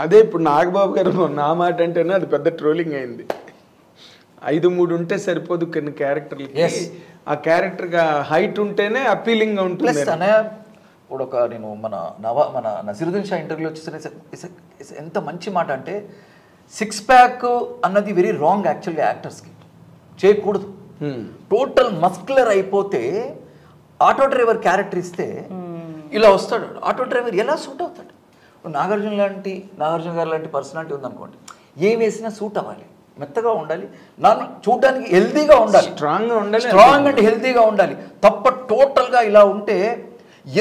అదే ఇప్పుడు నాగబాబు గారు నా మాట అంటేనే అది పెద్ద ట్రోలింగ్ అయింది. 5-3 ఉంటే సరిపోదు కొన్ని క్యారెక్టర్లకి, ఆ క్యారెక్టర్గా హైట్ ఉంటేనే అపీలింగ్గా ఉంటుంది. ఇప్పుడు ఒక నేను మన నసీరుద్దీన్ షా ఇంటర్వ్యూలో వచ్చేసరికి ఎంత మంచి మాట అంటే, 6 ప్యాక్ అన్నది వెరీ రాంగ్ యాక్చువల్గా యాక్టర్స్కి, చేయకూడదు. టోటల్ మస్కులర్ అయిపోతే ఆటో డ్రైవర్ క్యారెక్టర్ ఇస్తే ఇలా వస్తాడు. ఆటో డ్రైవర్ ఎలా సూట్ అవుతాడు? నాగార్జున గారు లాంటి పర్సనాలిటీ ఉందనుకోండి, ఏం వేసినా సూట్ అవ్వాలి, మెత్తగా ఉండాలి, చూడడానికి హెల్తీగా ఉండాలి, స్ట్రాంగ్ అండ్ హెల్తీగా ఉండాలి తప్ప టోటల్గా ఇలా ఉంటే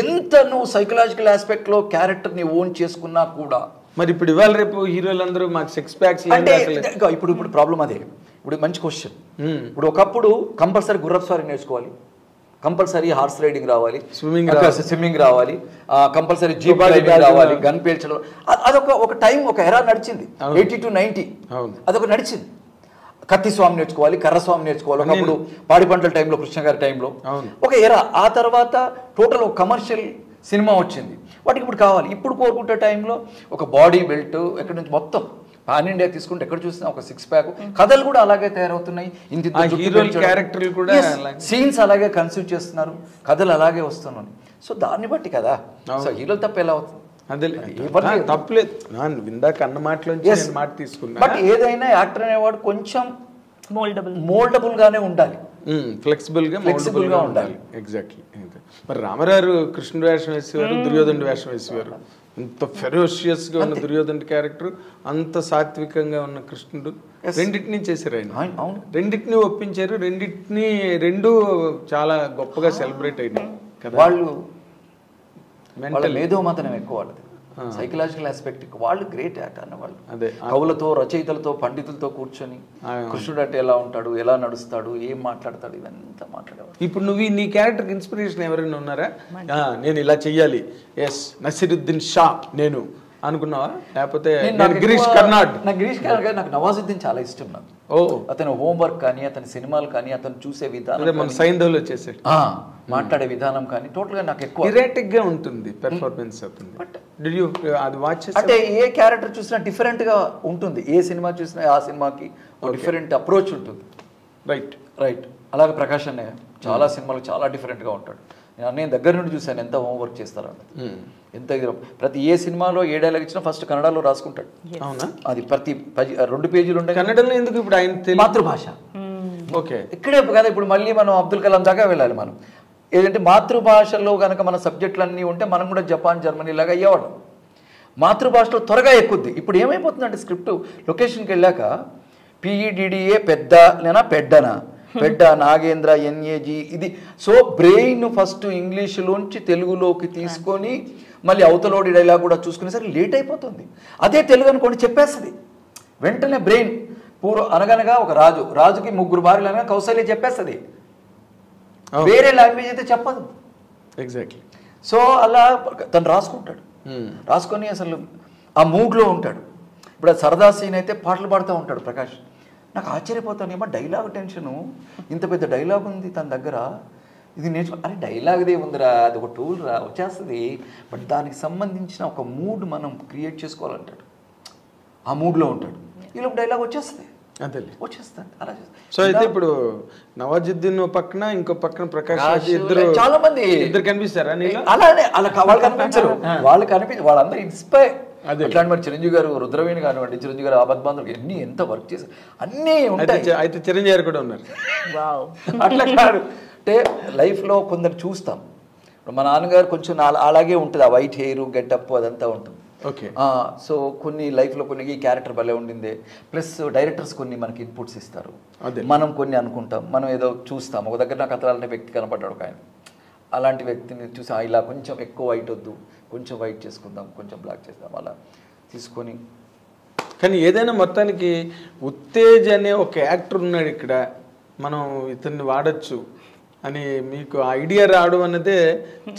ఎంత నువ్వు సైకలాజికల్ ఆస్పెక్ట్లో క్యారెక్టర్ని ఓన్ చేసుకున్నా కూడా. మరి ఇప్పుడు ఇవాళ రేపు హీరోలందరూ మాకు 6 ప్యాక్స్ అంటే ఇప్పుడు ప్రాబ్లం అదే. ఇప్పుడు మంచి క్వశ్చన్. ఇప్పుడు ఒకప్పుడు కంపల్సరీ గుర్రపు స్వారీ నేర్చుకోవాలి, కంపల్సరీ హార్స్ రైడింగ్ రావాలి, స్విమ్మింగ్ రావాలి, కంపల్సరీ జీప్ డ్రైవింగ్ రావాలి, గన్ పేల్చడం. అదొక టైం, ఒక ఎరా నడిచింది, 80 to 90 అదొక నడిచింది. కత్తి స్వామి నేర్చుకోవాలి, కర్ర స్వామి నేర్చుకోవాలి. ఒకప్పుడు పాడి పంటల టైంలో, కృష్ణ గారి టైంలో ఒక ఎరా. ఆ తర్వాత టోటల్ ఒక కమర్షియల్ సినిమా వచ్చింది, వాటికి ఇప్పుడు కావాలి. ఇప్పుడు కోరుకుంటే టైంలో ఒక బాడీ బెల్ట్, ఎక్కడి నుంచి మొత్తం పాన్ ఇండియా తీసుకుంటే ఎక్కడ చూసినా ఒక 6 ప్యాక్. కథలు కూడా అలాగే తయారవుతున్నాయి, క్యారెక్టర్లు కూడా సీన్స్ అలాగే కన్సీవ్ చేస్తున్నారు, కథలు అలాగే వస్తున్నాయి. సో దాన్ని బట్టి కదా. సో హీరోలు తప్ప ఎలా అవుతుంది? తప్పలేదు, ఇందాక అన్న మాటలోంచి మాట తీసుకున్నా. బట్ ఏదైనా యాక్టర్ అనేవాడు కొంచెం మోల్డబుల్ గానే ఉండాలి, ఫ్లెక్సిబుల్ గా ఉండాలి. ఎగ్జాక్ట్లీ. మరి రామరారు కృష్ణుడు వేషం వేసేవారు, దుర్యోధనుడు వేషం వేసేవారు. అంత ఫెరోషియస్ గా ఉన్న దుర్యోధనుడి క్యారెక్టర్, అంత సాత్వికంగా ఉన్న కృష్ణుడు, రెండింటినీ చేశారు ఆయన. రెండింటినీ ఒప్పించారు, రెండు చాలా గొప్పగా సెలబ్రేట్ అయినాయి కదా. వాళ్ళు మేధో మతనం ఎక్కువ, వాళ్ళది సైకలాజికల్ ఆస్పెక్ట్. వాళ్ళు గ్రేట్ యాక్టర్ అన్నవాళ్ళు. అదే కవులతో, రచయితలతో, పండితులతో కూర్చొని కృష్ణుడు అంటే ఎలా ఉంటాడు, ఎలా నడుస్తాడు, ఏం మాట్లాడతాడు, ఇదంతా మాట్లాడేవాడు. ఇప్పుడు నువ్వు నీ క్యారెక్టర్కి ఇన్స్పిరేషన్ ఎవరైనా ఉన్నారా? నేను ఇలా చెయ్యాలి, ఎస్ నసీరుద్దీన్ షా నేను అనుకున్నావా? లేకపోతే గిరీష్ కర్నాడ్? నాకు నవాజుద్దీన్ చాలా ఇష్టం. నాకు అతని హోంవర్క్ కానీ, అతని సినిమాలు కానీ, అతను చూసే విధానం, సైంధవ్లో చేసాడు, మాట్లాడే విధానం కానీ టోటల్ గా నాకు ఎక్కువ ఇరాటిక్ గా ఉంటుంది పెర్ఫార్మెన్స్ అతను. బట్ డిడ్ యు అది వాచ్ చేసావా? అంటే ఏ క్యారెక్టర్ చూసినా డిఫరెంట్ గా ఉంటుంది, ఏ సినిమా చూసినా ఆ సినిమాకి ఒక డిఫరెంట్ అప్రోచ్ ఉంటుంది. రైట్. అలాగే ప్రకాష్ అన్నయ్య చాలా సినిమాలు చాలా డిఫరెంట్ గా ఉంటాడు. నేను దగ్గర నుండి చూశాను ఎంత హోంవర్క్ చేస్తారన్నది, ఎంత. ప్రతి ఏ సినిమాలో ఏ డైలాగ్ ఇచ్చినా ఫస్ట్ కన్నడలో రాసుకుంటాడు. అవునా? అది ప్రతి 2 పేజీలు ఉంటాయి. కన్నడలో ఎందుకు? ఇప్పుడు ఆయన మాతృభాష. ఓకే, ఇక్కడే కదా. ఇప్పుడు మళ్ళీ మనం అబ్దుల్ కలాం దాకా వెళ్ళాలి. మనం ఏదంటే మాతృభాషలో కనుక మన సబ్జెక్టులన్నీ ఉంటే మనం కూడా జపాన్, జర్మనీ లాగా అయ్యేవాడు. మాతృభాషలో త్వరగా ఎక్కుద్ది. ఇప్పుడు ఏమైపోతుందంటే స్క్రిప్ట్ లొకేషన్కి వెళ్ళాక PEDDA పెడ్డ నాగేంద్ర NAG ఇది. సో బ్రెయిన్ ఫస్ట్ ఇంగ్లీష్లోంచి తెలుగులోకి తీసుకొని మళ్ళీ అవతలోడి డైలాగ్ కూడా చూసుకునేసరికి లేట్ అయిపోతుంది. అదే తెలుగు అనుకోండి చెప్పేస్తుంది వెంటనే బ్రెయిన్. అనగనగా ఒక రాజుకి 3 భార్యలు అనగా కౌశల్య చెప్పేస్తుంది, వేరే లాంగ్వేజ్ అయితే చెప్పదు. ఎగ్జాక్ట్లీ. సో అలా తను రాసుకొని అసలు ఆ మూడ్లో ఉంటాడు. ఇప్పుడు ఆ సరదా సీన్ అయితే పాటలు పాడుతూ ఉంటాడు ప్రకాష్. నాకు ఆశ్చర్యపోతాను, ఏమో డైలాగ్ టెన్షను, ఇంత పెద్ద డైలాగ్ ఉంది తన దగ్గర, ఇది అరే డైలాగ్దే ఉందిరా, అది ఒక టూల్ రా, వచ్చేస్తుంది. బట్ దానికి సంబంధించిన ఒక మూడ్ మనం క్రియేట్ చేసుకోవాలంటాడు, ఆ మూడ్లో ఉంటాడు. ఇలా డైలాగ్ వచ్చేస్తుంది, వచ్చేస్తాడు అలా. సో అయితే ఇప్పుడు నవాజుద్దీన్ పక్కన, ఇంకో పక్కన ప్రకాష్, చాలా మంది ఇద్దరు కనిపిస్తారా? అలానే వాళ్ళు కనిపించరు, వాళ్ళందరూ ఇన్స్పైర్. అట్లాంటి మరి చిరంజీవి గారు, రుద్రవేణి కానివ్వండి, చిరంజీవి గారు ఆపద్బాంధవులు ఎంత వర్క్ చేశారు, అన్నీ ఉంటాయి. అయితే చిరంజీవి గారు కూడా ఉన్నారు. అట్లా కాదు అంటే లైఫ్లో కొందరు చూస్తాం. మా నాన్నగారు కొంచెం అలాగే ఉంటుంది, ఆ వైట్ హెయిర్, గెటప్ అదంతా ఉంటుంది. ఓకే. సో కొన్ని లైఫ్లో కొన్ని ఈ క్యారెక్టర్ భలే ఉండిందే. ప్లస్ డైరెక్టర్స్ కొన్ని మనకి ఇన్పుట్స్ ఇస్తారు, మనం కొన్ని అనుకుంటాం, మనం ఏదో చూస్తాం. ఒక దగ్గర నాకు అతలాంటి వ్యక్తి కనపడ్డాడు ఒక ఆయన, అలాంటి వ్యక్తిని చూసి ఇలా కొంచెం ఎక్కువ వైట్ వద్దు, కొంచెం వైట్ చేసుకుందాం, కొంచెం బ్లాక్ చేద్దాం, అలా తీసుకొని. కానీ ఏదైనా మొత్తానికి ఉత్తేజ్ అనే ఒక యాక్టర్ ఉన్నాడు ఇక్కడ, మనం ఇతన్ని వాడచ్చు అని మీకు ఐడియా రావడం అన్నదే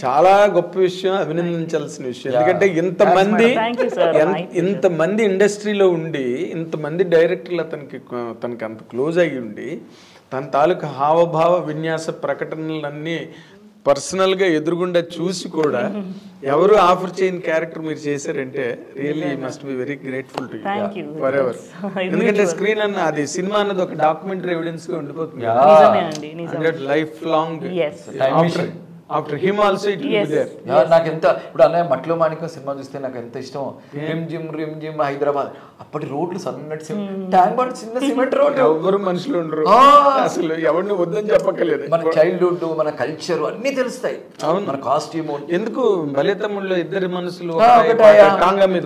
చాలా గొప్ప విషయం, అభినందించాల్సిన విషయం. ఎందుకంటే ఇంతమంది ఇండస్ట్రీలో ఉండి, ఇంతమంది డైరెక్టర్లు తనకి అంత క్లోజ్ అయ్యి ఉండి, తన తాలూకు హావభావ విన్యాస ప్రకటనలన్నీ పర్సనల్ గా ఎదురుగుండా చూసి కూడా ఎవరు ఆఫర్ చేయని క్యారెక్టర్ మీరు చేశారంటే really must be very grateful to you forever. ఎందుకంటే స్క్రీన్ అన్న అది సినిమా అన్నది ఒక డాక్యుమెంటరీ ఎవిడెన్స్ గా ఉండిపోతుంది life long. After him also it will be there. నాకు ఎంత ఇప్పుడు అన్నయ్య మట్లో మాణిక్యం సినిమా చూస్తే నాకు ఎంత ఇష్టం. రిమ్ జిమ్ హైదరాబాద్ అప్పటి రోడ్లు సన్నటి ట్యాంక్ బండ్ చిన్న సిమెంట్ రోడ్, ఎవరు మనుషులు ఉండరు అసలు, ఎవరిని వద్దని చెప్పక్కర్లేదు. మన చైల్డ్హుడ్ మన కల్చర్ అన్ని తెలుస్తాయి. మన కాస్ట్యూమ్ ఎందుకు బలితమ్ముళ్ళు ఇద్దరు మనసులు టాంగా మీద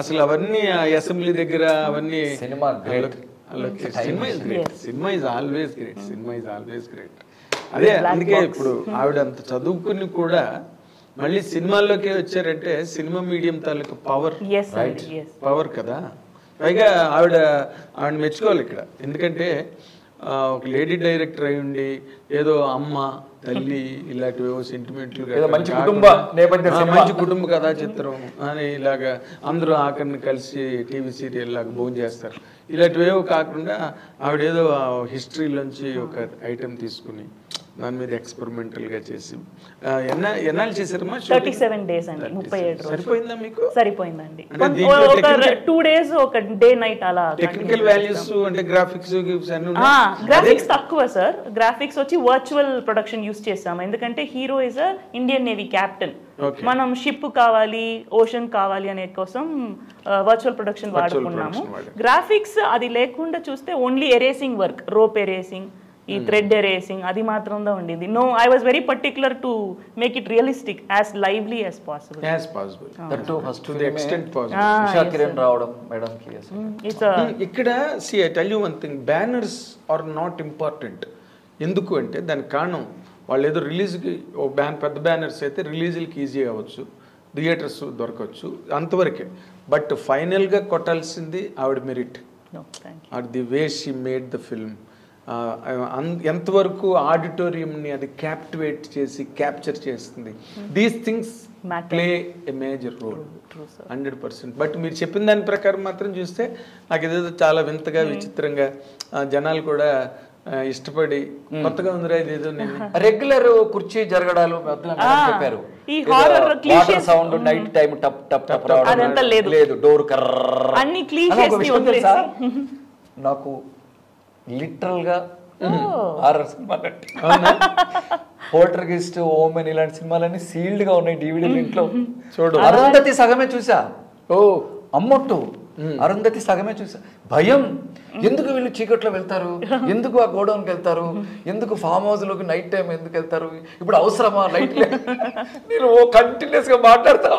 అసలు అవన్నీ అసెంబ్లీ దగ్గర అవన్నీ cinema great. Cinema is always great. Cinema is always great. అదే అందుకే ఇప్పుడు ఆవిడ అంత చదువుకుని కూడా మళ్ళీ సినిమాల్లోకి వచ్చారంటే సినిమా మీడియం తాలూకు పవర్ కదా. పైగా ఆవిడ మెచ్చుకోవాలి ఇక్కడ. ఎందుకంటే ఒక లేడీ డైరెక్టర్ అయి ఉండి ఏదో అమ్మ తల్లి ఇలాంటివి సెంటిమెంట్లు మంచి కుటుంబ కథా చిత్రం అని ఇలాగా అందరూ ఆఖరిని కలిసి టీవీ సీరియల్ లాగా భోజనం చేస్తారు, ఇలాంటివేవో కాకుండా ఆవిడేదో హిస్టరీలోంచి ఒక ఐటెం తీసుకుని దాని మీద ఎక్స్పెరిమెంటల్ గా చేసి ఎన్నాళ్ళు చేశారమ్మా? 37 days అండి. 37 రోజులు. సరిపోయిందా మీకు? సరిపోయిందండి. 2 days ఒక డే నైట్ అలా. టెక్నికల్ వాల్యూస్ అంటే గ్రాఫిక్స్ గ్రాఫిక్స్ తక్కువ సార్. గ్రాఫిక్స్ వచ్చి వర్చువల్ ప్రొడక్షన్ యూస్ చేసాము. ఎందుకంటే hero is Indian navy captain. మనం షిప్ కావాలి, ఓషన్ కావాలి అనే కోసం వర్చువల్ ప్రొడక్షన్ వాడుకున్నాము. గ్రాఫిక్స్ అది లేకుండా చూస్తే only erasing work, rope erasing, ఈ థ్రెడ్ ఎరేసింగ్ అది మాత్రంగా ఉండింది. No, I was very particular to make it realistic, as lively as possible. ఇక్కడ see I tell you one thing, banners are not important. ఎందుకు అంటే దానికి కారణం వాళ్ళు ఏదో రిలీజ్కి పెద్ద బ్యానర్స్ అయితే రిలీజులకి ఈజీ అవ్వచ్చు, థియేటర్స్ దొరకవచ్చు, అంతవరకే. బట్ ఫైనల్గా కొట్టాల్సింది ఆవిడ merit, the way she made the film. ఎంతవరకు ఆడిటోరియంని అది క్యాప్టివేట్ చేసి క్యాప్చర్ చేస్తుంది. These things play a major role 100%. But మీరు చెప్పిన దాని ప్రకారం మాత్రం చూస్తే నాకు ఇదేదో చాలా వింతగా విచిత్రంగా జనాలు కూడా ఇష్టపడి కొత్తగా ఉందిరా ఇదేదో. రెగ్యులర్ కుర్చీ జరగడాలు చెప్పారు, సౌండ్ నైట్ టైం టప్ టప్ టప్ లేదు, డోర్ కర్ర. నాకు లిటరల్ గా హారర్ సినిమా పోల్టర్గెస్ట్, ఓమెన్ ఇలాంటి సినిమాలన్నీ సీల్డ్ గా ఉన్నాయి డివిడీలు ఇంట్లో. చూడు, అరుంధతి సగమే చూసా. ఓ అమ్మొట్టు, అరుంధతి సగమే చూసా. భయం, ఎందుకు వీళ్ళు చీకట్లో వెళ్తారు, ఎందుకు ఆ గోడౌన్కి వెళ్తారు, ఎందుకు ఫామ్ హౌస్ లోకి నైట్ టైం ఎందుకు వెళ్తారు, ఇప్పుడు అవసరమా లైట్? నేను కంటిన్యూస్ గా మాట్లాడతా.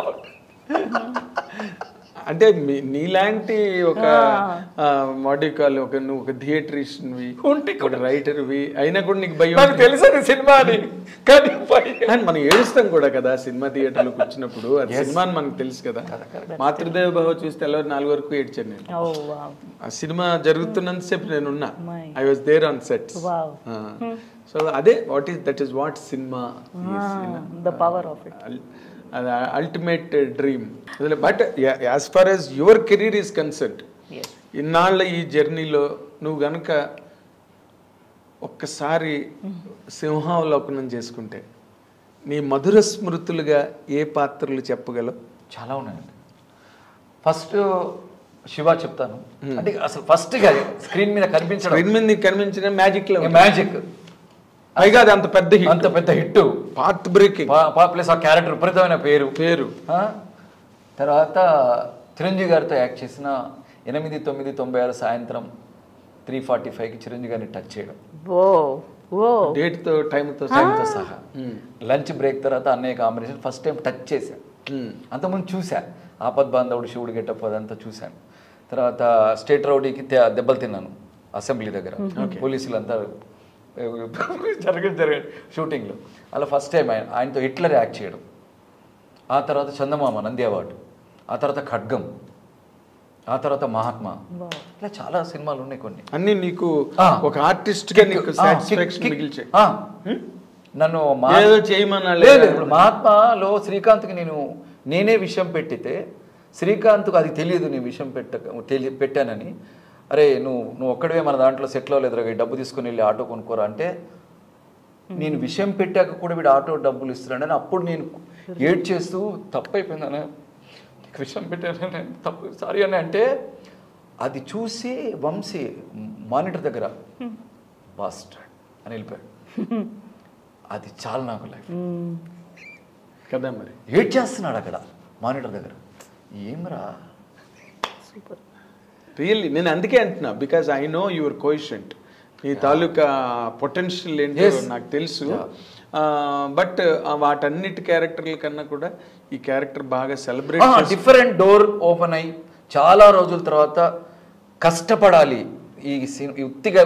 అంటే నీలాంటి ఒక మాడికాలు నువ్వు ఒక థియేటరిస్ట్వి, రైటర్వి అయినా కూడా నీకు భయం తెలుసు సినిమా అని. కానీ మనం ఏడుస్తాం కూడా కదా సినిమా థియేటర్లోకి వచ్చినప్పుడు. అది సినిమా అని మనకు తెలుసు కదా. మాతృదేవ భవ చూస్తే తెల్లవారు 4 వరకు ఏడ్చాను నేను. ఆ సినిమా జరుగుతున్నంతసేపు నేను ఉన్నా, I was there on sets. So అదే that is what cinema, the power of it, ultimate dream. But as far as your career is concerned, ఇన్నాళ్ళ ఈ జర్నీలో నువ్వు గనక ఒక్కసారి సింహావలోకనం చేసుకుంటే నీ మధుర స్మృతులుగా ఏ పాత్రలు చెప్పగలవు? చాలా ఉన్నాయండి. ఫస్ట్ శివ చెప్తాను. అంటే అసలు ఫస్ట్ స్క్రీన్ మీద కనిపించిన మ్యాజిక్ పైగా అది అంత పెద్ద హిట్, పార్ట్ బ్రేకింగ్ ప్లస్ ఆ క్యారెక్టర్ విపరీతమైన పేరు. తర్వాత చిరంజీవి గారితో యాక్ట్ చేసిన 8/9/96 సాయంత్రం 3:45కి చిరంజీవి గారిని టచ్ చేయడం, డేట్తో టైంతో సహా. లంచ్ బ్రేక్ తర్వాత అన్నయ్య కాంబినేషన్ ఫస్ట్ టైం టచ్ చేశాను. అంతకుముందు చూసా ఆపద్ బాంధవుడు, శివుడు గెటప్ అదంతా చూశాను. తర్వాత స్టేట్ రౌడీకి దెబ్బలు తిన్నాను అసెంబ్లీ దగ్గర, పోలీసులు అంతా జరిగింది షూటింగ్లో. అలా ఫస్ట్ టైం ఆయనతో హిట్లర్ యాక్ట్ చేయడం. ఆ తర్వాత చందమామ నంది అవార్డు, ఆ తర్వాత ఖడ్గం, ఆ తర్వాత మహాత్మా. ఇలా చాలా సినిమాలు ఉన్నాయి కొన్ని. అన్ని నీకు ఒక ఆర్టిస్ట్ గా నీకు సాటిస్ఫాక్షన్ మిగిల్చాయి. నన్ను ఇప్పుడు మహాత్మాలో శ్రీకాంత్కి నేనే విషయం పెట్టితే శ్రీకాంత్కు అది తెలియదు, నేను విషయం పెట్టానని. అరే నువ్వు ఒక్కడే మన దాంట్లో సెటిల్ అవ్వలేదురా, డబ్బు తీసుకుని వెళ్ళి ఆటో కొనుక్కోరా అంటే నేను విషయం పెట్టాక కూడా వీడు ఆటో డబ్బులు ఇస్తున్నాడని అప్పుడు నేను ఏడ్ చేస్తూ తప్పైపోయిందనే విషయం పెట్టాను తప్పు సారీ అని అంటే అది చూసి వంశీ మానిటర్ దగ్గర బాస్టర్డ్ అని వెళ్ళిపోయాడు. అది చాలా నాకు లైఫ్ కదా మరి ఏడ్ చేస్తున్నాడు అక్కడ మానిటర్ దగ్గర. ఏమరా సూపర్. రియల్లీ నేను అందుకే అంటున్నా, because I know your quotient, నీ తాలూకా పొటెన్షియల్ ఏంటో నాకు తెలుసు. బట్ వాటన్నిటి క్యారెక్టర్ల కన్నా కూడా ఈ క్యారెక్టర్ బాగా సెలబ్రేట్ డిఫరెంట్ డోర్ ఓపెన్ అయ్యి చాలా రోజుల తర్వాత కష్టపడాలి ఈ ఉత్తిగా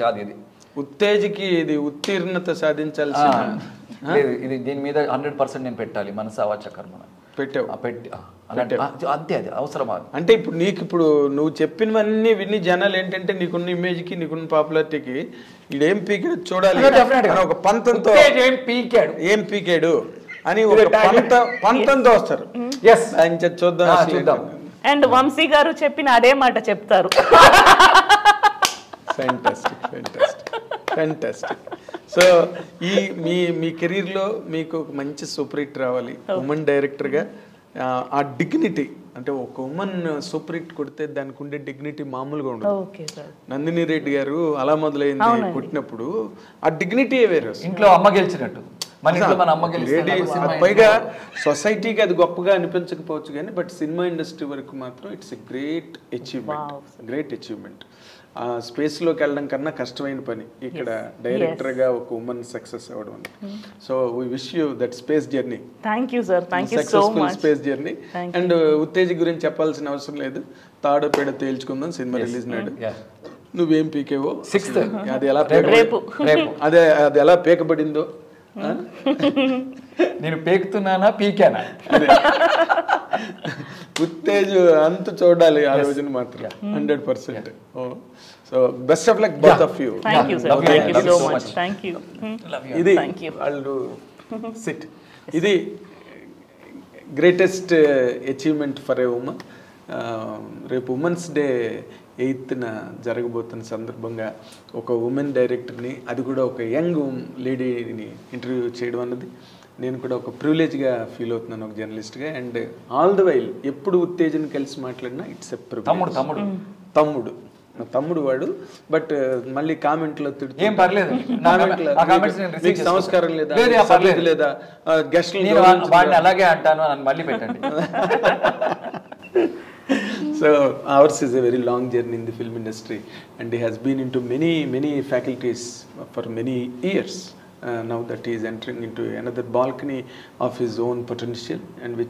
కాదు ఇది ఉత్తేజకి ఇది ఉత్తీర్ణత సాధించాల్సిన లేదు, ఇది దీని మీద 100% నేను పెట్టాలి మనసా వాచ కర్మ పెట్టావు. అంతే, అది అవసరమా అంటే ఇప్పుడు నీకు ఇప్పుడు నువ్వు చెప్పినవన్నీ విని జనాలు ఏంటంటే నీకున్న ఇమేజ్కి నీకున్న పాపులారిటీకి ఇదేం పీకాడు చూడాలి ఒక పంతంతో ఏం పీకాడు అని ఒక పంతంతో వస్తారు. చూద్దాం. అండ్ వంశీ గారు చెప్పిన అదే మాట చెప్తారు. ఫ్యాంటాస్టిక్. సో ఈ మీ కెరీర్లో మీకు ఒక మంచి సూపర్ హిట్ రావాలి, ఉమెన్ డైరెక్టర్గా. ఆ డిగ్నిటీ అంటే ఒక ఉమెన్ సూపర్ హిట్ కొడితే దానికి ఉండే డిగ్నిటీ మామూలుగా ఉండదు. నందిని రెడ్డి గారు అలా మొదలైంది కొట్టినప్పుడు ఆ డిగ్నిటీ వేరు. ఇంట్లో అమ్మ గెలిచినట్టు పైగా సొసైటీకి అది గొప్పగా అనిపించకపోవచ్చు కానీ బట్ సినిమా ఇండస్ట్రీ వరకు మాత్రం ఇట్స్ ఎ గ్రేట్ అచీవ్మెంట్. ఆ స్పేస్లోకి వెళ్ళడం కన్నా కష్టమైన పని ఇక్కడ డైరెక్టర్గా ఒక ఉమెన్ సక్సెస్ అవ్వడం. So we wish you that space journey, successful space journey. And Utteja గురించి చెప్పాల్సిన అవసరం లేదు, తాడో పేడ తేల్చుకుందాం సినిమా రిలీజ్ నాడు. నువ్వేం పీకేవో 6th అది ఎలా అది ఎలా పీకబడిందో నేను పీకుతున్నానా పీకానా ఉత్తేజ్ అంత చూడాలి ఆ రోజున మాత్రం 100%. So best of luck both of you. ఇది వాళ్ళు సిట్ ఇది greatest achievement for a women. రేపు ఉమెన్స్ డే 8న జరగబోతున్న సందర్భంగా ఒక ఉమెన్ డైరెక్టర్ని, అది కూడా ఒక యంగ్ లేడీని ఇంటర్వ్యూ చేయడం అన్నది నేను కూడా ఒక ప్రివిలేజ్గా ఫీల్ అవుతున్నాను ఒక జర్నలిస్ట్గా. అండ్ ఆల్ ది వైల్ ఎప్పుడు ఉత్తేజను కలిసి మాట్లాడినా ఇట్స్ ఎ ప్రివిలేజ్. తమ్ముడు వాడు. బట్ మళ్ళీ కామెంట్లో తిడుతూ మీకు సంస్కారం లేదా గెస్ట్లు అలాగే అంటాను మళ్ళీ పెట్టండి. So ours is a very long journey in the film industry, and he has been into many faculties for many years. Now that he is entering into another balcony of his own potential, and which